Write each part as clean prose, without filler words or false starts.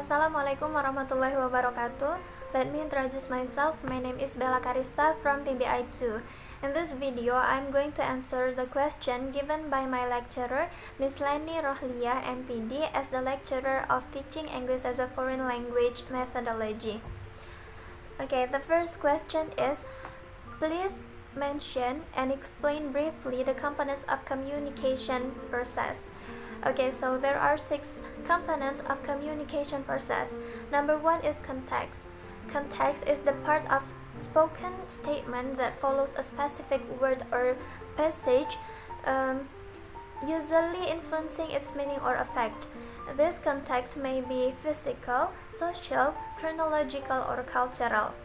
Assalamualaikum warahmatullahi wabarakatuh. Let me introduce myself. My name is Karista from PBI2. In this video, I'm going to answer the question given by my lecturer, Ms. Leni Rohlia, MPD, as the lecturer of Teaching English as a Foreign Language Methodology. Okay, the first question is, please mention and explain briefly the components of communication process. Okay, so there are 6 components of communication process. Number 1 is context. Context is the part of spoken statement that follows a specific word or passage, usually influencing its meaning or effect. This context may be physical, social, chronological, or cultural.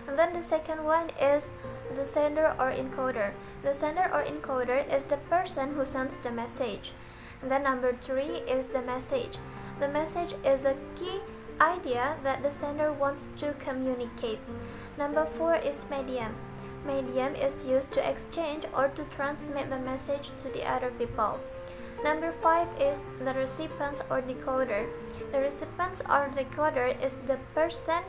And then the second one is the sender or encoder. The sender or encoder is the person who sends the message. And then number 3 is the message. The message is a key idea that the sender wants to communicate. Number 4 is medium. Medium is used to exchange or to transmit the message to the other people. Number 5 is the recipient or decoder. The recipient or decoder is the person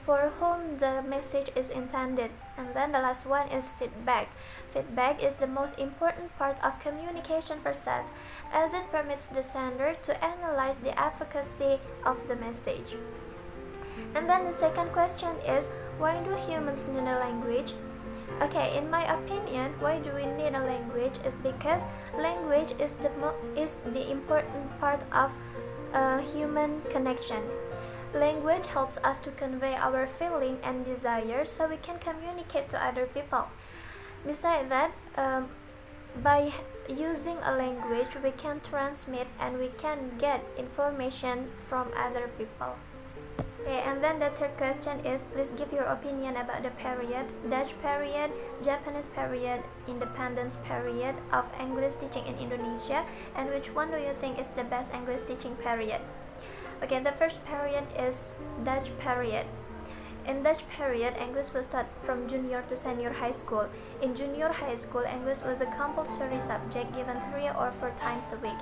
for whom the message is intended. And then the last one is feedback. Feedback is the most important part of communication process, as it permits the sender to analyze the efficacy of the message. And then the second question is, why do humans need a language? Okay, in my opinion, why do we need a language is because language is the important part of human connection. Language helps us to convey our feeling and desire so we can communicate to other people. Besides that, by using a language, we can transmit and we can get information from other people. Okay, and then the third question is, please give your opinion about the period, Dutch period, Japanese period, independence period of English teaching in Indonesia, and which one do you think is the best English teaching period? Okay, the first period is Dutch period. In Dutch period, English was taught from junior to senior high school. In junior high school, English was a compulsory subject given 3 or 4 times a week.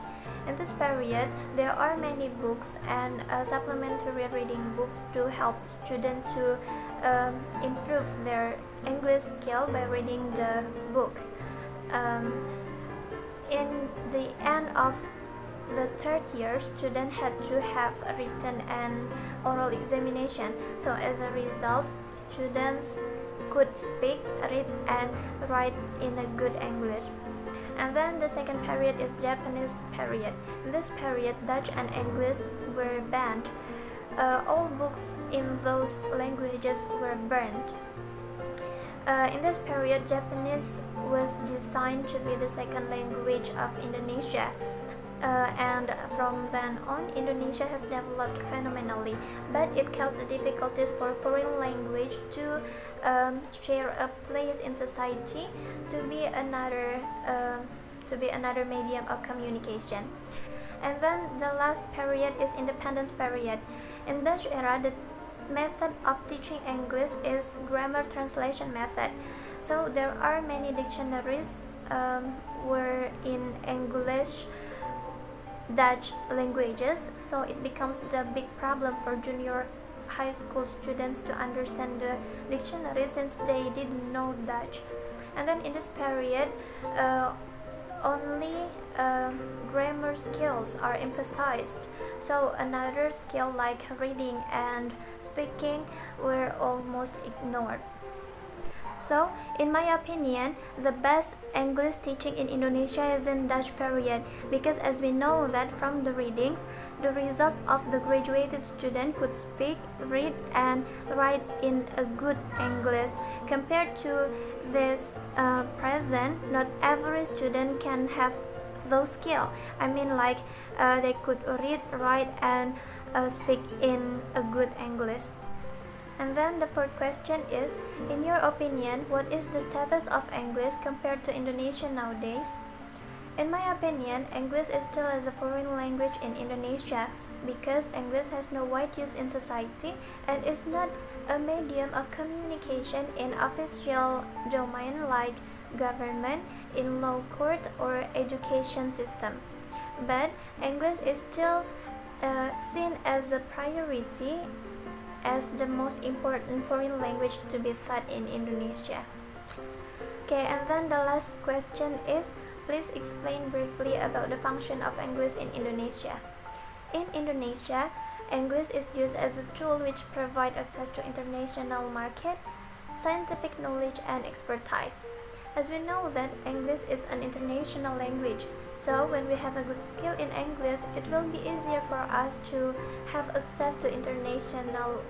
In this period, there are many books and supplementary reading books to help students to improve their English skill by reading the book. In the end of the third year, students had to have a written and oral examination. So as a result, students could speak, read, and write in a good English. And then the second period is Japanese period. In this period, Dutch and English were banned. All books in those languages were burned. In this period, Japanese was designed to be the second language of Indonesia. And from then on, Indonesia has developed phenomenally, but it caused the difficulties for foreign language to share a place in society, to be another medium of communication. And then the last period is independence period. In Dutch era, the method of teaching English is grammar translation method. So there are many dictionaries were in English, Dutch languages, so it becomes the big problem for junior high school students to understand the dictionary since they didn't know Dutch. And then in this period, only grammar skills are emphasized, so another skill like reading and speaking were almost ignored. So, in my opinion, the best English teaching in Indonesia is in Dutch period, because as we know that from the readings, the result of the graduated student could speak, read, and write in a good English. Compared to this present, not every student can have those skills. I mean, like they could read, write, and speak in a good English. And then the fourth question is, in your opinion, what is the status of English compared to Indonesian nowadays? In my opinion, English is still as a foreign language in Indonesia because English has no wide use in society and is not a medium of communication in official domain like government, in law court, or education system. But English is still seen as a priority as the most important foreign language to be taught in Indonesia. Okay, and then the last question is, please explain briefly about the function of English in Indonesia. In Indonesia, English is used as a tool which provides access to international market, scientific knowledge and expertise. As we know that English is an international language, so when we have a good skill in English, it will be easier for us to have access to international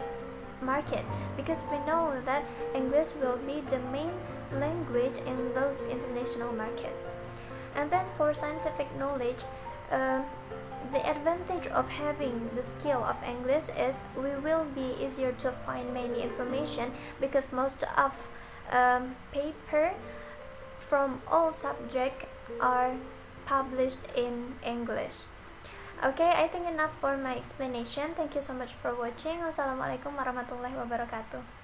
market, because we know that English will be the main language in those international market. And then for scientific knowledge, the advantage of having the skill of English is we will be easier to find many information, because most of paper from all subjects are published in English. Okay, I think enough for my explanation. Thank you so much for watching. Wassalamualaikum warahmatullahi wabarakatuh.